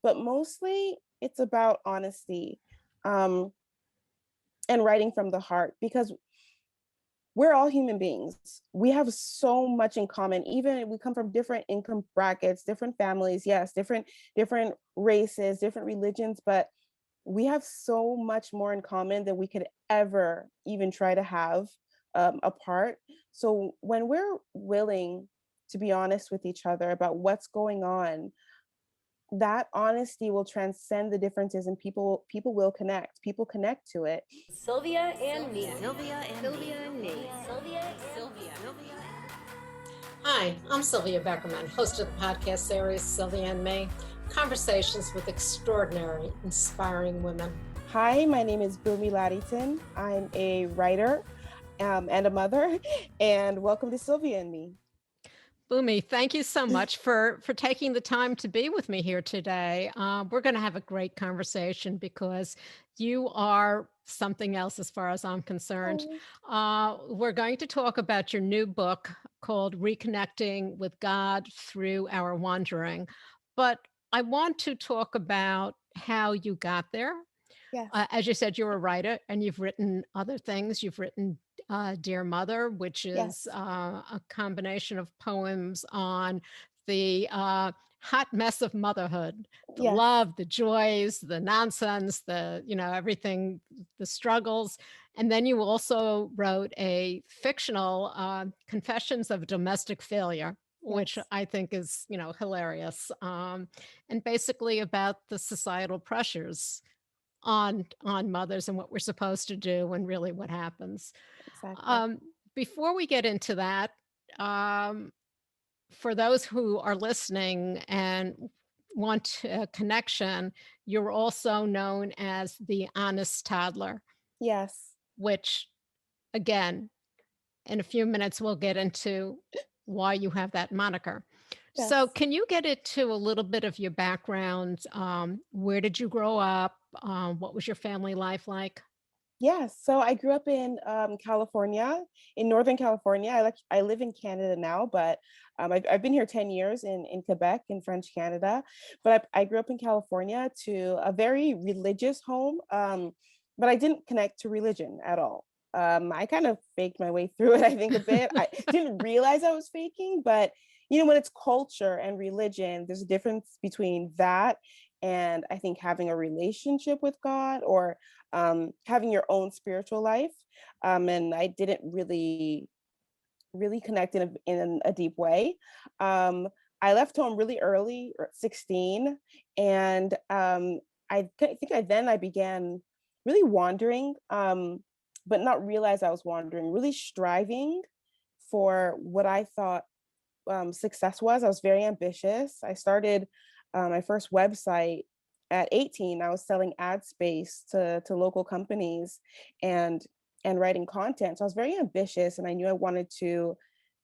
but mostly it's about honesty, um, and writing from the heart, because we're all human beings. We have so much in common. Even we come from different income brackets, different families, yes, different races, different religions, but we have so much more in common than we could ever even try to have apart. So when we're willing to be honest with each other about what's going on, that honesty will transcend the differences, and people will connect. People connect to it. Sylvia and me. Hi, I'm Sylvia Beckerman, host of the podcast series Sylvia and Me, conversations with extraordinary, inspiring women. Hi, my name is Bunmi Laditan. I'm a writer and a mother, and welcome to Sylvia and Me. Bunmi, thank you so much for taking the time to be with me here today. We're going to have a great conversation because you are something else as far as I'm concerned. We're going to talk about your new book called Reconnecting with God Through Our Wandering. But I want to talk about how you got there. Yes. As you said, you're a writer and you've written other things. You've written Dear Mother, which is Yes. a combination of poems on the hot mess of motherhood, the Yes. love, the joys, the nonsense, everything, the struggles. And then you also wrote a fictional Confessions of Domestic Failure, which Yes. I think is, hilarious. And basically about the societal pressures on mothers and what we're supposed to do and really what happens. Exactly. Before we get into that, um, for those who are listening and want a connection, you're also known as the Honest Toddler, Yes. which, again, in a few minutes, we'll get into why you have that moniker. Yes. So can you get into a little bit of your background? Where did you grow up? What was your family life like? Yes. So I grew up in California, in Northern California. I live in Canada now, but I've been here 10 years in Quebec, in French Canada. But I grew up in California to a very religious home, but I didn't connect to religion at all. I kind of faked my way through it, I think, a bit. I didn't realize I was faking, but when it's culture and religion, there's a difference between that and I think having a relationship with God, or having your own spiritual life. And I didn't really connect in a deep way. I left home really early, 16, and I think I began really wandering, but not realize I was wandering, really striving for what I thought success was. I was very ambitious. I started my first website at 18. I was selling ad space to local companies and writing content. So I was very ambitious, and I knew I wanted to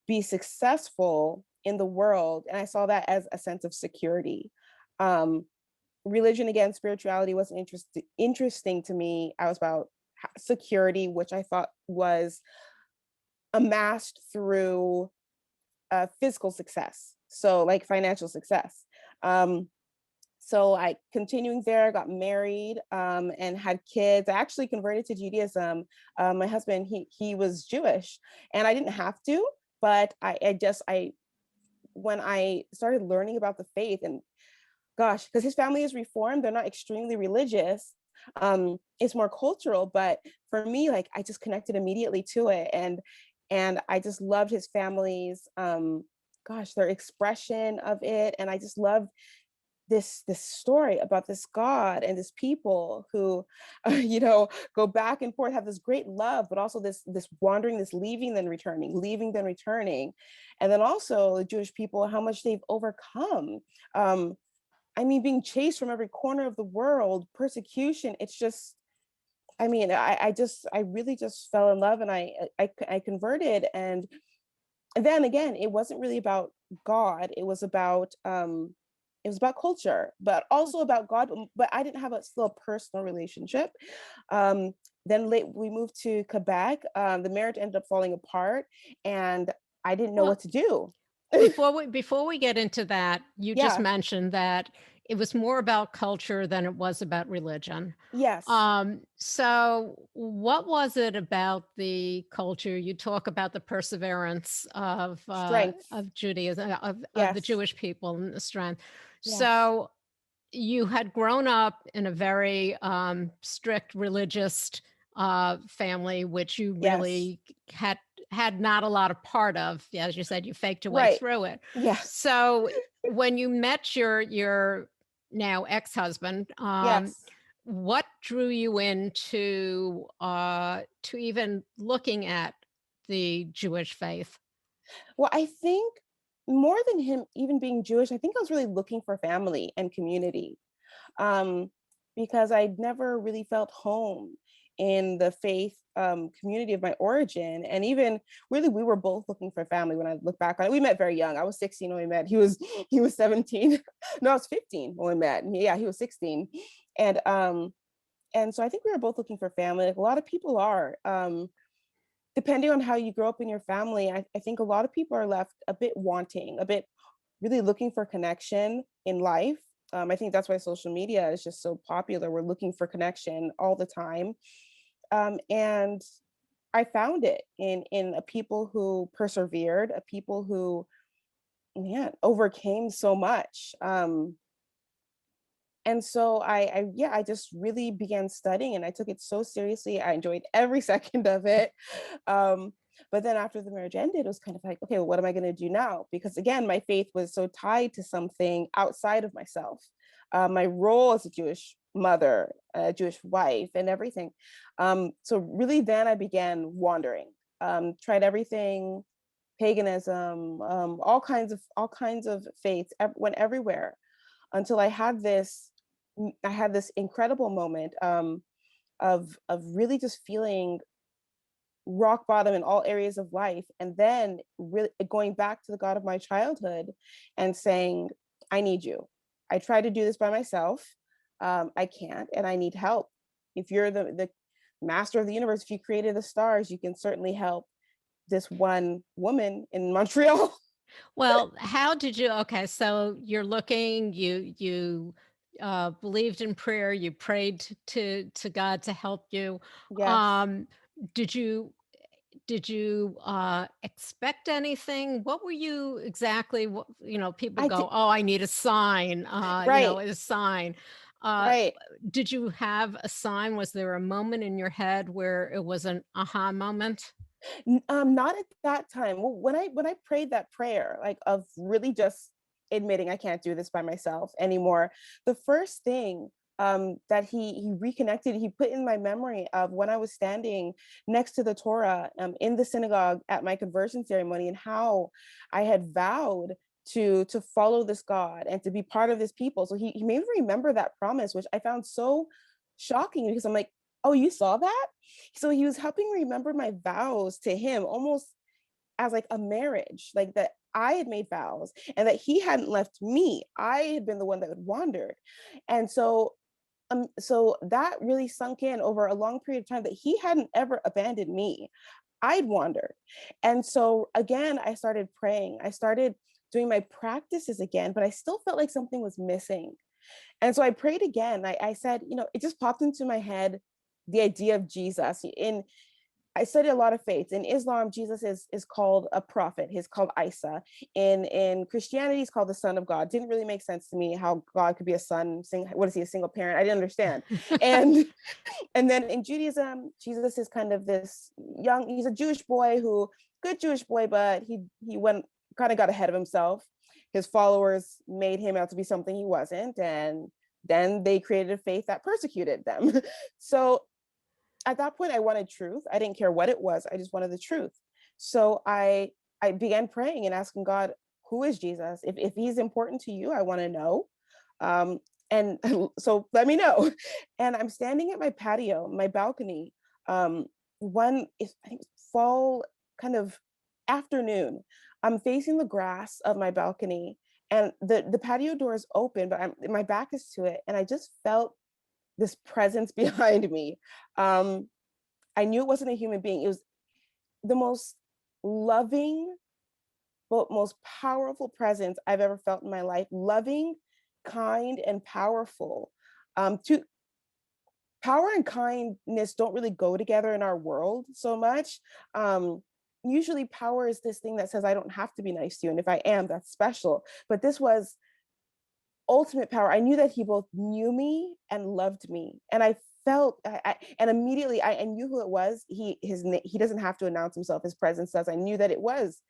be successful in the world. And I saw that as a sense of security. Religion, again, spirituality was interesting to me. I was about security, which I thought was amassed through physical success, so like financial success. So I continuing there, got married, and had kids. I actually converted to Judaism. My husband, he was Jewish, and I didn't have to, but I when I started learning about the faith, and gosh, because his family is Reformed, they're not extremely religious. It's more cultural, but for me, like, I just connected immediately to it, and I just loved his family's their expression of it, and I just loved this story about this God and this people who go back and forth, have this great love, but also this wandering, this leaving then returning, and then also the Jewish people, how much they've overcome. I mean, being chased from every corner of the world, persecution. It's just, I mean, I really just fell in love, and I converted, and then again, it wasn't really about God. It was about culture, but also about God. But I didn't have a still personal relationship. Then we moved to Quebec. The marriage ended up falling apart, and I didn't know what to do. Before we get into that, you just Yeah. mentioned that it was more about culture than it was about religion. Yes. So what was it about the culture? You talk about the perseverance Strength. of Judaism, of the Yes. Jewish people and the strength. Yes. So you had grown up in a very strict religious family, which you Yes. really had not a lot of part of. Yeah, as you said, you faked your way Right. through it. Yes. So when you met your now ex-husband, Yes. what drew you into to even looking at the Jewish faith? Well, I think more than him even being Jewish, I think I was really looking for family and community, um, because I'd never really felt home in the faith community of my origin. And even really, we were both looking for family when I look back on it. We met very young. I was 16 when we met. He was 17. No, I was 15 when we met. Yeah, he was 16. And so I think we were both looking for family, like a lot of people are. Depending on how you grow up in your family, I think a lot of people are left a bit wanting, a bit really looking for connection in life. I think that's why social media is just so popular. We're looking for connection all the time. And I found it in a people who persevered, a people who, man, overcame so much. And so yeah, I just really began studying and I took it so seriously. I enjoyed every second of it. Um, but then after the marriage ended, it was kind of like, okay, well, what am I going to do now? Because again, my faith was so tied to something outside of myself. My role as a Jewish mother, a Jewish wife, and everything. So really, then I began wandering. Tried everything, paganism, all kinds of faiths, went everywhere until I had this incredible moment of really just feeling rock bottom in all areas of life, and then really going back to the God of my childhood and saying, I need you. I tried to do this by myself. I can't, and I need help. If you're the master of the universe, if you created the stars, you can certainly help this one woman in Montreal. Well, how did you okay, so you're looking, you believed in prayer, you prayed to God to help you. Yes. Um, did you expect anything? What were you exactly what people I did. go, "Oh, I need a sign," Right. a sign. Uh, Right. did you have a sign? Was there a moment in your head where it was an aha moment? Not at that time. Well, when I prayed that prayer, like of really just admitting I can't do this by myself anymore, the first thing that he reconnected, he put in my memory of when I was standing next to the Torah in the synagogue at my conversion ceremony, and how I had vowed to follow this God and to be part of this people. So he made me remember that promise, which I found so shocking because I'm like, oh, you saw that? So he was helping me remember my vows to him almost as like a marriage, like that I had made vows and that he hadn't left me. I had been the one that had wandered. And so that really sunk in over a long period of time, that he hadn't ever abandoned me. I'd wandered. And so again, I started praying. I started doing my practices again, but I still felt like something was missing. And so I prayed again. I said, it just popped into my head, the idea of Jesus. I studied a lot of faiths. In Islam, Jesus is called a prophet. He's called Isa. In Christianity, he's called the Son of God. Didn't really make sense to me how God could be a son. What is he, a single parent? I didn't understand. And and then in Judaism, Jesus is kind of this he's a Jewish boy good Jewish boy, but he went kind of got ahead of himself. His followers made him out to be something he wasn't, and then they created a faith that persecuted them. So at that point, I wanted truth. I didn't care what it was. I just wanted the truth. So I began praying and asking God, who is Jesus? If he's important to you, I want to know. Um, and so let me know. And I'm standing at my patio, my balcony. One is, I think, fall kind of afternoon. I'm facing the grass of my balcony, and the patio door is open, but my back is to it, and I just felt this presence behind me. Um, I knew it wasn't a human being. It was the most loving, but most powerful presence I've ever felt in my life. Loving, kind and powerful. To Power and kindness don't really go together in our world so much. Usually power is this thing that says I don't have to be nice to you, and if I am, that's special. But this was ultimate power. I knew that he both knew me and loved me, and I felt and immediately I knew who it was. He doesn't have to announce himself. His presence does. I knew that it was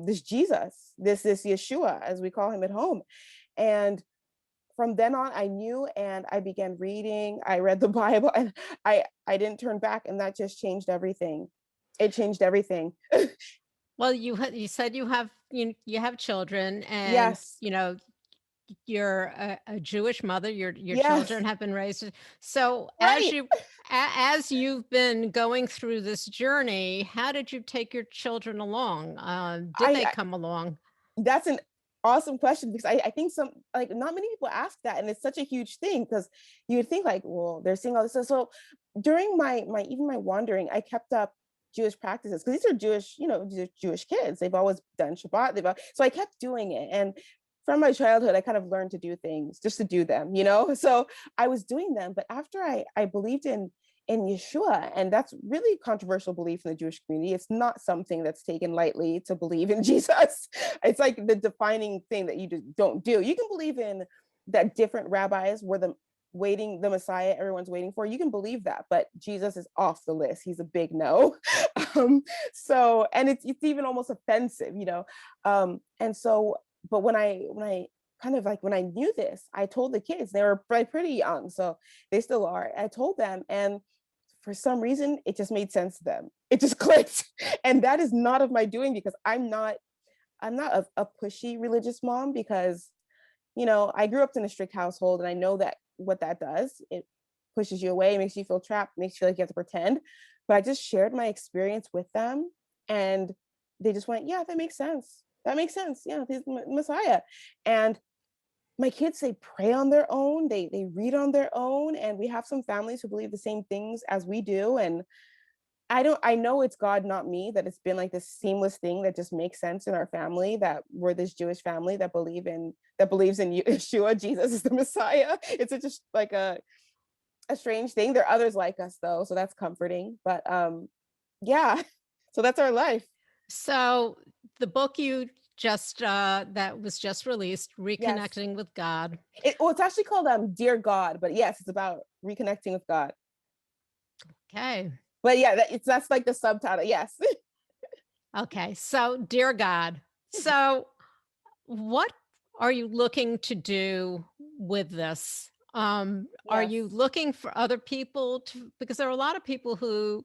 this Jesus, this Yeshua, as we call him at home. And from then on, I knew, and I began reading. I read the Bible, and I didn't turn back, and that just changed everything. It changed everything. Well, you said you have children, and Yes, you're a Jewish mother. Your yes, children have been raised. So right. as you've been going through this journey, how did you take your children along? Did they I come along? That's an awesome question, because I think some, like, not many people ask that, and it's such a huge thing, because you would think like, well, they're seeing all this. So during my even my wandering, I kept up Jewish practices, because these are Jewish, these are Jewish kids. They've always done Shabbat. So I kept doing it, and from my childhood, I kind of learned to do things just to do them. So I was doing them, but after I believed in Yeshua. And that's really controversial belief in the Jewish community. It's not something that's taken lightly to believe in Jesus. It's like the defining thing that you just don't do. You can believe in that different rabbis were the Messiah everyone's waiting for. You can believe that, but Jesus is off the list. He's a big no. And it's even almost offensive. And so, but when I kind of like, when I knew this, I told the kids. They were pretty young, so they still are. I told them, and for some reason, it just made sense to them. It just clicked. And that is not of my doing, because I'm not a pushy religious mom, because, I grew up in a strict household, and I know that what that does, it pushes you away, makes you feel trapped, makes you feel like you have to pretend. But I just shared my experience with them, and they just went, yeah, that makes sense. That makes sense. Yeah, he's the Messiah. And my kids, they pray on their own, they read on their own, and we have some families who believe the same things as we do. And I know it's God, not me, that it's been like this seamless thing that just makes sense in our family, that we're this Jewish family that believes in Yeshua, Jesus is the Messiah. It's just like a strange thing. There are others like us, though, so that's comforting. But yeah, so that's our life. So the book you just that was just released, Yes. Reconnecting with God. It's actually called Dear God, but yes, it's about reconnecting with God. Okay. But yeah, that's like the subtitle. Yes. Okay. So, dear God, so what are you looking to do with this? Are Yes. you looking for other people to, because there are a lot of people who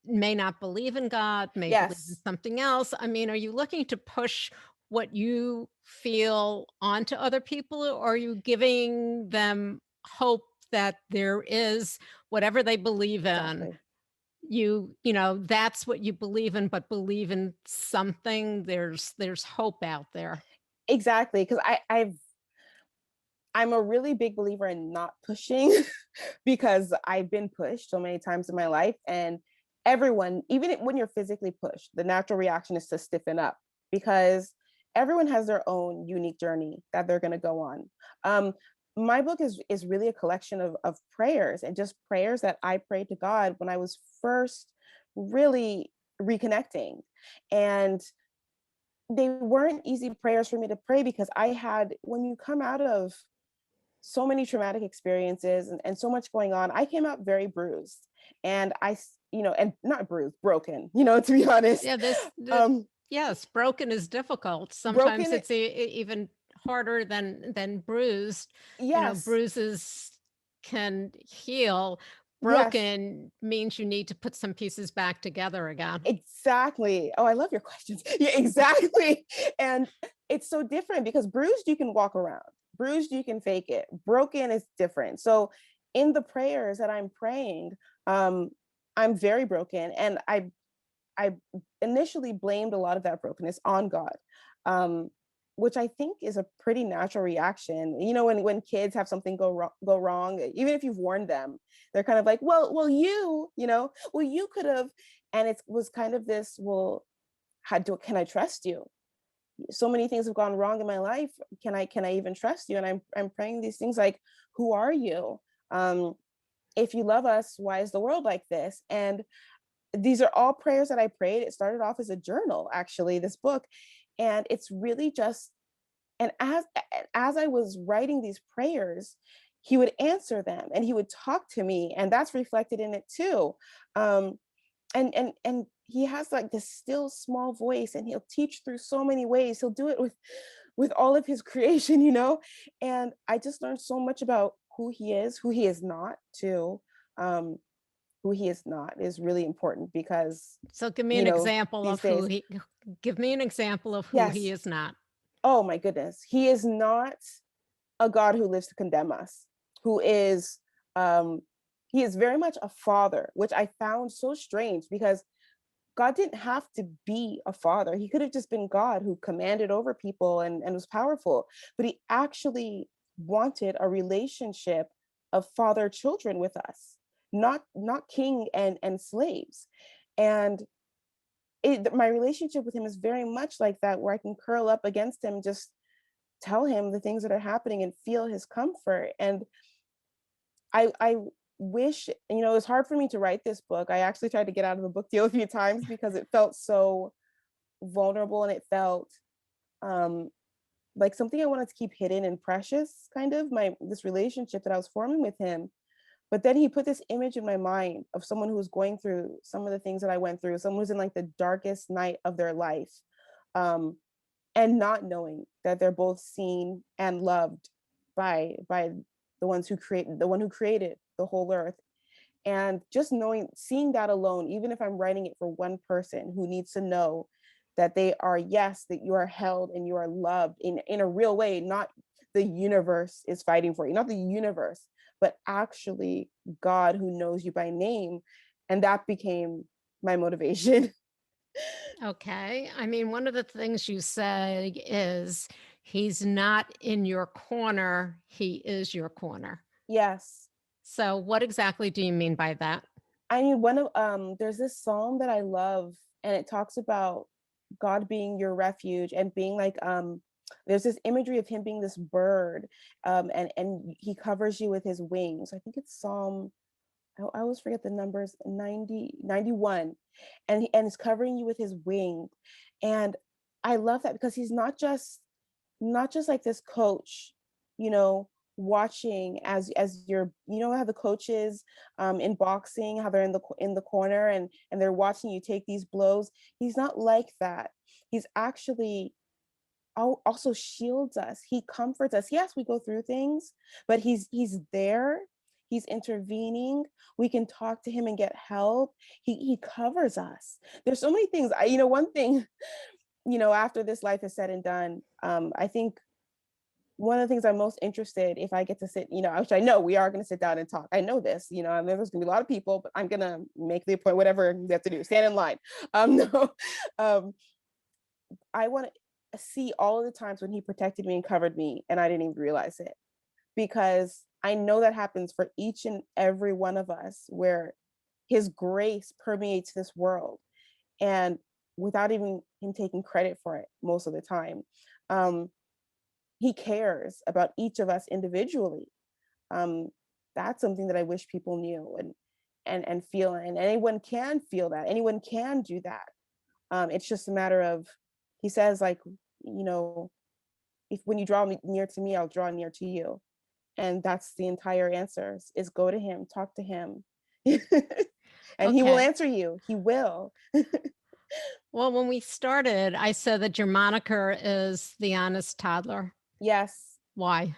may not believe in God, may believe in Yes. something else. I mean, are you looking to push what you feel onto other people, or are you giving them hope that there is whatever they believe in? Exactly. That's what you believe in, but believe in something. There's hope out there. Exactly. Because I'm a really big believer in not pushing, because I've been pushed so many times in my life, and everyone, even when you're physically pushed, the natural reaction is to stiffen up, because everyone has their own unique journey that they're going to go on. Um, my book is really a collection of prayers, and just prayers that I prayed to God when I was first really reconnecting. And they weren't easy prayers for me to pray, because when you come out of so many traumatic experiences, and so much going on, I came out very bruised, and and not bruised, broken, to be honest. Yeah, Um, yes, broken is difficult. Sometimes broken, it's even harder than bruised. yes, Bruises can heal. yes, Broken means you need to put some pieces back together again. exactly. Oh, I love your questions. Yeah, exactly. And it's so different, because bruised, you can walk around. Bruised, you can fake it. Broken is different. So in the prayers that I'm praying, um, I'm very broken, and I initially blamed a lot of that brokenness on God, um, which I think is a pretty natural reaction. When kids have something go wrong, even if you've warned them, they're kind of like, well, well, you could have. And it was kind of this, well, can I trust you? so many things have gone wrong in my life. Can I even trust you? And I'm praying these things like, who are you? If you love us, why is the world like this? And these are all prayers that I prayed. It started off as a journal, actually, this book. And it's really just, and as I was writing these prayers, he would answer them and he would talk to me. And that's reflected in it too. And he has like this still small voice, and he'll teach through so many ways. He'll do it with all of his creation, and I just learned so much about who he is not too. Who he is not is really important, because So give me an example these of who days, he give me an example of who he yes, is not. oh my goodness, he is not a God who lives to condemn us, who is he is very much a father, which I found so strange, because God didn't have to be a father. He could have just been God who commanded over people and was powerful. But he actually wanted a relationship of father children with us, not king and slaves. And my relationship with him is very much like that, where I can curl up against him, just tell him the things that are happening and feel his comfort. And I wish, it's hard for me to write this book. I actually tried to get out of the book deal a few times because it felt so vulnerable, and it felt like something I wanted to keep hidden and precious, kind of this relationship that I was forming with him. But then he put this image in my mind of someone who was going through some of the things that I went through, someone who's in like the darkest night of their life, and not knowing that they're both seen and loved by the one who created the whole earth. And just seeing that alone, even if I'm writing it for one person who needs to know that that you are held and you are loved in a real way, not the universe is fighting for you, not the universe, but actually God who knows you by name. And that became my motivation. Okay. I mean, one of the things you say is he's not in your corner, he is your corner. Yes. So what exactly do you mean by that? I mean, there's this psalm that I love, and it talks about God being your refuge and being like, there's this imagery of him being this bird, and he covers you with his wings. I think it's Psalm, I always forget the numbers, 91, and it's covering you with his wing. And I love that, because he's not just like this coach, you know, watching as you're, how the coaches in boxing, how they're in the corner, and they're watching you take these blows. He's not like that. He's actually also shields us. He comforts us. Yes, we go through things, but he's there. He's intervening. We can talk to him and get help. He covers us. There's so many things. One thing, after this life is said and done, I think one of the things I'm most interested, if I get to sit, which I know we are going to sit down and talk. I know this, and there's going to be a lot of people, but I'm going to make the appointment, whatever you have to do, stand in line. No, I want to see all of the times when he protected me and covered me, and I didn't even realize it, because I know that happens for each and every one of us, where his grace permeates this world, and without even him taking credit for it most of the time. He cares about each of us individually. That's something that I wish people knew and feel, and anyone can feel that. Anyone can do that. It's just a matter of, he says, like, if when you draw near to me, I'll draw near to you. And that's the entire answer, is go to him, talk to him. And he will Okay. answer you. He will. Well, when we started, I said that your moniker is the Honest Toddler. Yes. Why?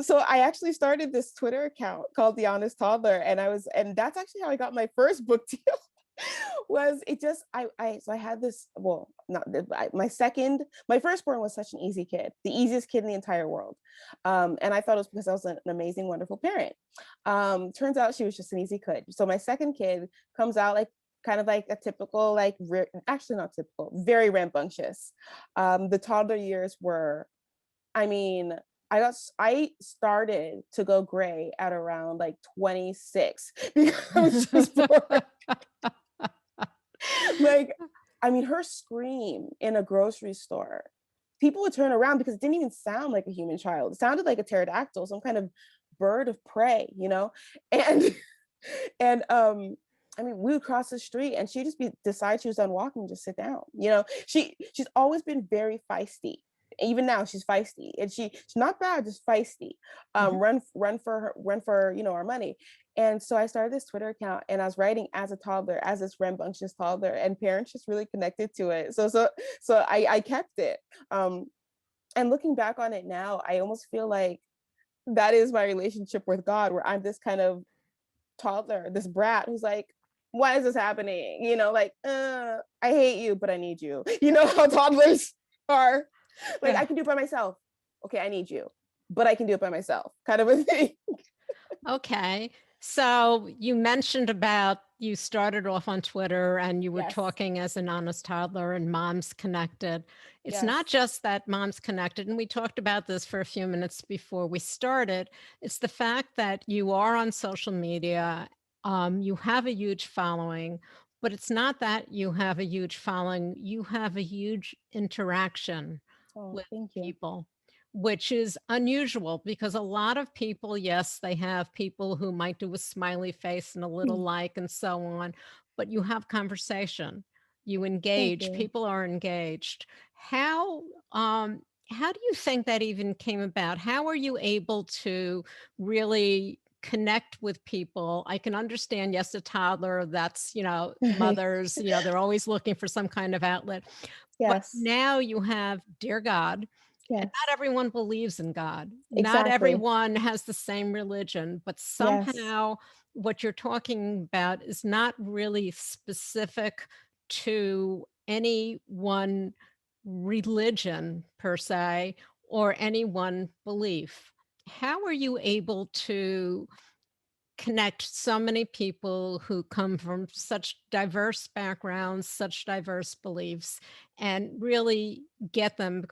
So I actually started this Twitter account called The Honest Toddler, and that's actually how I got my first book deal. Was it just so I had this, well, not my firstborn was such an easy kid, the easiest kid in the entire world, and I thought it was because I was an amazing, wonderful parent. Turns out she was just an easy kid. So my second kid comes out like kind of like a typical, like actually not typical, very rambunctious. The toddler years were, I mean, I started to go gray at around like 26 because I was just bored. Like, I mean, her scream in a grocery store people would turn around because it didn't even sound like a human child. It sounded like a pterodactyl, some kind of bird of prey, you know? And and I mean, we would cross the street and she'd just decide she was done walking and just sit down. You know, she's always been very feisty. Even now she's feisty, and she's not bad, just feisty. Run for you know, our money. And so I started this Twitter account, and I was writing as a toddler, as this rambunctious toddler, and parents just really connected to it. So I kept it. And looking back on it now, I almost feel like that is my relationship with God, where I'm this kind of toddler, this brat who's like, why is this happening? You know, like, I hate you, but I need you. You know how toddlers are. Like, Yeah. I can do it by myself. Okay, I need you, but I can do it by myself, kind of a thing. Okay. So you mentioned about you started off on Twitter and you were Yes. talking as an honest toddler and Moms Connected. It's Yes. not just that Moms Connected, and we talked about this for a few minutes before we started. It's the fact that you are on social media, you have a huge following, but it's not that you have a huge following, you have a huge interaction Oh, with thank you. people, which is unusual because a lot of people, yes, they have people who might do a smiley face and a little like and so on, but you have conversation, you engage, you. people are engaged. How do you think that even came about? How are you able to really connect with people? I can understand, yes, a toddler, that's, you know, mothers, you know, they're always looking for some kind of outlet. But Yes. now you have Dear God, and Yes. not everyone believes in God. Not Exactly. everyone has the same religion, but Yes. somehow what you're talking about is not really specific to any one religion per se or any one belief. How are you able to connect so many people who come from such diverse backgrounds, such diverse beliefs, and really get them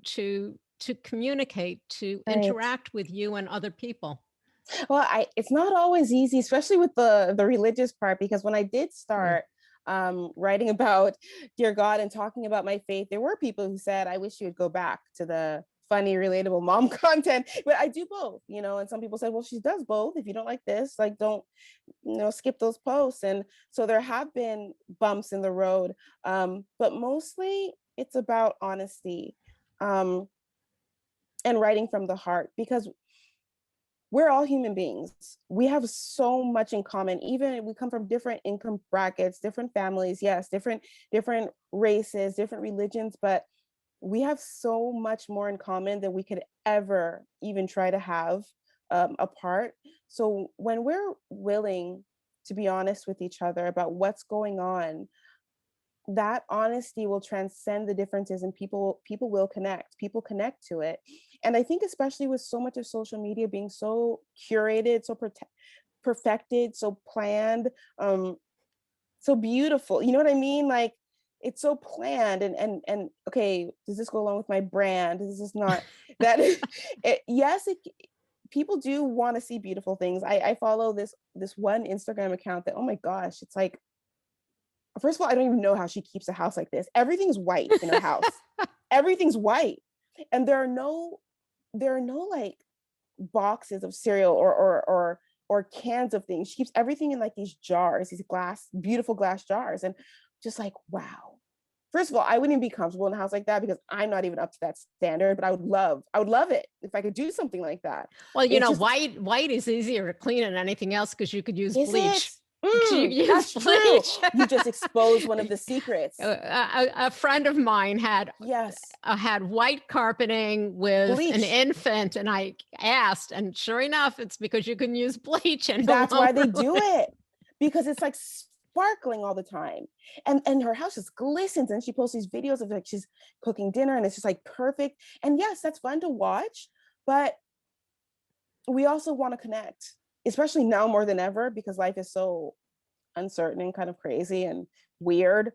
to communicate, to Right. interact with you and other people? Well, it's not always easy, especially with the religious part, because when I did start writing about Dear God and talking about my faith, there were people who said, I wish you would go back to the funny, relatable mom content. But I do both, you know, and some people said, well, she does both. If you don't like this, like, don't, you know, skip those posts. And so there have been bumps in the road, but mostly it's about honesty, and writing from the heart, because we're all human beings. We have so much in common. Even we come from different income brackets, different families, yes, different races, different religions, but we have so much more in common than we could ever even try to have apart. So when we're willing to be honest with each other about what's going on, that honesty will transcend the differences, and people will connect. People connect to it. And I think especially with so much of social media being so curated, so perfected, so planned, so beautiful, you know what I mean? Like, it's so planned, and okay, does this go along with my brand? Is this not that? Yes, people do want to see beautiful things. I follow this one Instagram account that, oh my gosh, it's like, first of all, I don't even know how she keeps a house like this. Everything's white in her house. Everything's white. And there are no like boxes of cereal or cans of things. She keeps everything in like these jars, these beautiful glass jars. And just like, wow. First of all, I wouldn't even be comfortable in a house like that because I'm not even up to that standard, but I would love it if I could do something like that. Well, you It's know, just, white is easier to clean than anything else because you could use is it? bleach. You use That's true. bleach. You just exposed one of the secrets. A friend of mine Yes. had white carpeting with an Bleach. infant, and I asked, and sure enough, it's because you can use bleach and That's why they do it, because it's like sparkling all the time, and her house just glistens, and she posts these videos of like she's cooking dinner and it's just like perfect. And yes, that's fun to watch, but we also want to connect, especially now more than ever, because life is so uncertain and kind of crazy and weird.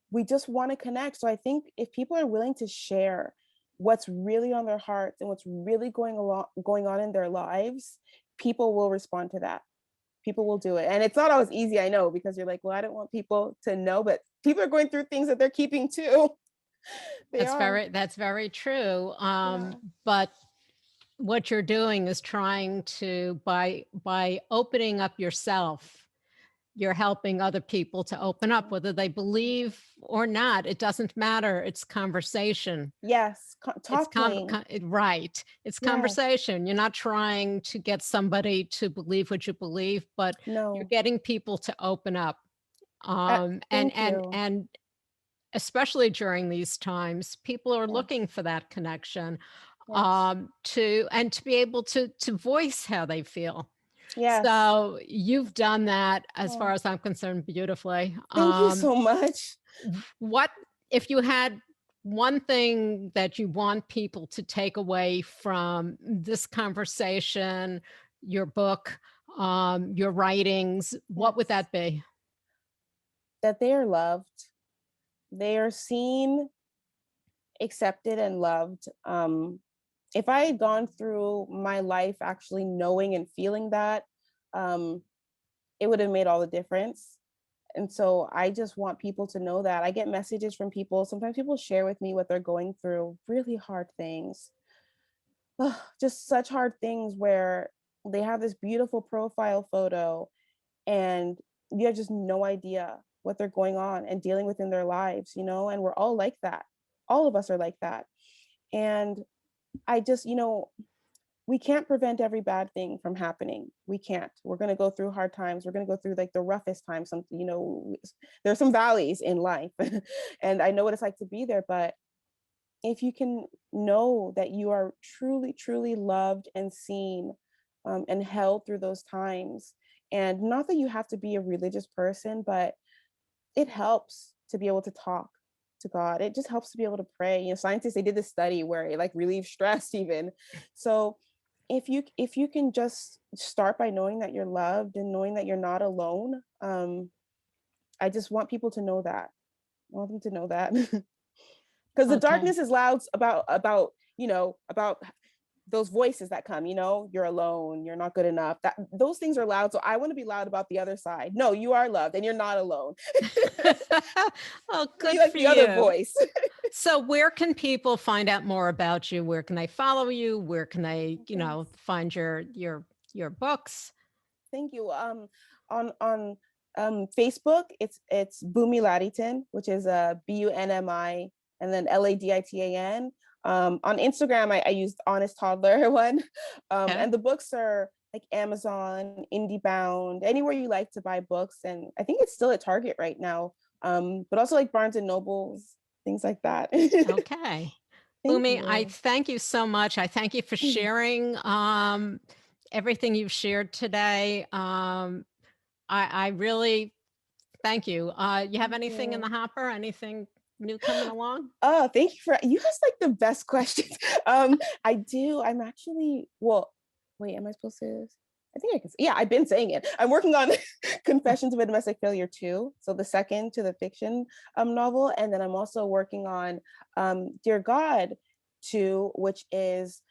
We just want to connect. So I think if people are willing to share what's really on their hearts and what's really going on in their lives, people will respond to that. People will do it. And it's not always easy, I know, because you're like, well, I don't want people to know, but people are going through things that they're keeping too. They are. That's very true. Yeah. But what you're doing is trying to, by opening up yourself, you're helping other people to open up, whether they believe or not. It doesn't matter. It's conversation. Yes. It's Talking. right. It's Yes. conversation. You're not trying to get somebody to believe what you believe, but you're No. getting people to open up. And Thank you. especially during these times, people are Yes. looking for that connection, Yes. to be able to voice how they feel. Yes. So you've done that, as far Oh, as I'm concerned, beautifully. thank you so much. What if you had one thing that you want people to take away from this conversation, your book, your writings, what would Yes. that be? That they are loved. They are seen, accepted, and loved. If I had gone through my life actually knowing and feeling that, um, it would have made all the difference. And so I just want people to know that. I get messages from people. Sometimes people share with me what they're going through, really hard things. Ugh, just such hard things where they have this beautiful profile photo and you have just no idea what they're going on and dealing with in their lives, and we're all like that. All of us are like that. And I just, we can't prevent every bad thing from happening. We can't. We're going to go through hard times. We're going to go through like the roughest times. There's some valleys in life and I know what it's like to be there, but if you can know that you are truly, truly loved and seen, and held through those times, and not that you have to be a religious person, but it helps to be able to talk to God. It just helps to be able to pray. Scientists, they did this study where it like relieves stress even. So if you can just start by knowing that you're loved and knowing that you're not alone, I just want people to know that. I want them to know that. Because the Okay. darkness is loud about those voices that come, you're alone, you're not good enough, that those things are loud. So I want to be loud about the other side. No, you are loved and you're not alone. Oh, Be good like for the other you. voice. So where can people find out more about you? Where can they follow you? Where can they, Yes. find your books? Thank you. On Facebook, it's Bunmi Laditan, which is Bunmi and then Laditan. On Instagram, I used Honest Toddler one. Okay. And the books are like Amazon, IndieBound, anywhere you like to buy books. And I think it's still at Target right now. But also like Barnes and Nobles, things like that. Okay. Thank Bumi, I you. thank you so much. I thank you for sharing everything you've shared today. I really thank you. You have Thank anything in the you. hopper? Anything new coming along? Oh, thank you for you asked like the best questions. I do. I'm actually wait, am I supposed to? I think I can. Yeah, I've been saying it. I'm working on Confessions of a Domestic Failure 2, so the second to the fiction novel, and then I'm also working on Dear God 2, which is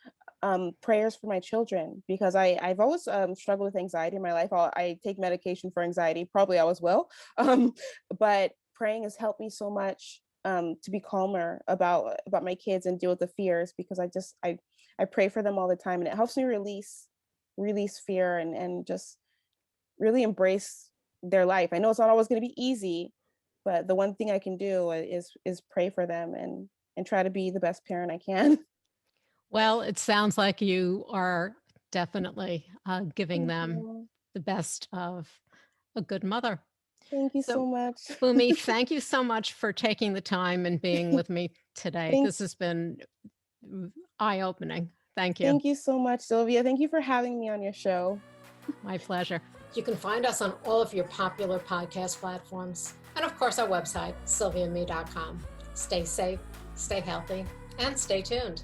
prayers for my children, because I've always struggled with anxiety in my life. I take medication for anxiety, probably always will, but praying has helped me so much to be calmer about my kids and deal with the fears, because I pray for them all the time, and it helps me release fear and just really embrace their life. I know it's not always going to be easy, but the one thing I can do is pray for them and try to be the best parent I can. Well, it sounds like you are definitely giving Thank them you. the best of a good mother. Thank you so So, much. Bumi, thank you so much for taking the time and being with me today. Thank This has been eye-opening. Thank you. thank you so much, Sylvia. Thank you for having me on your show. My pleasure. You can find us on all of your popular podcast platforms. And of course, our website, sylviame.com. Stay safe, stay healthy, and stay tuned.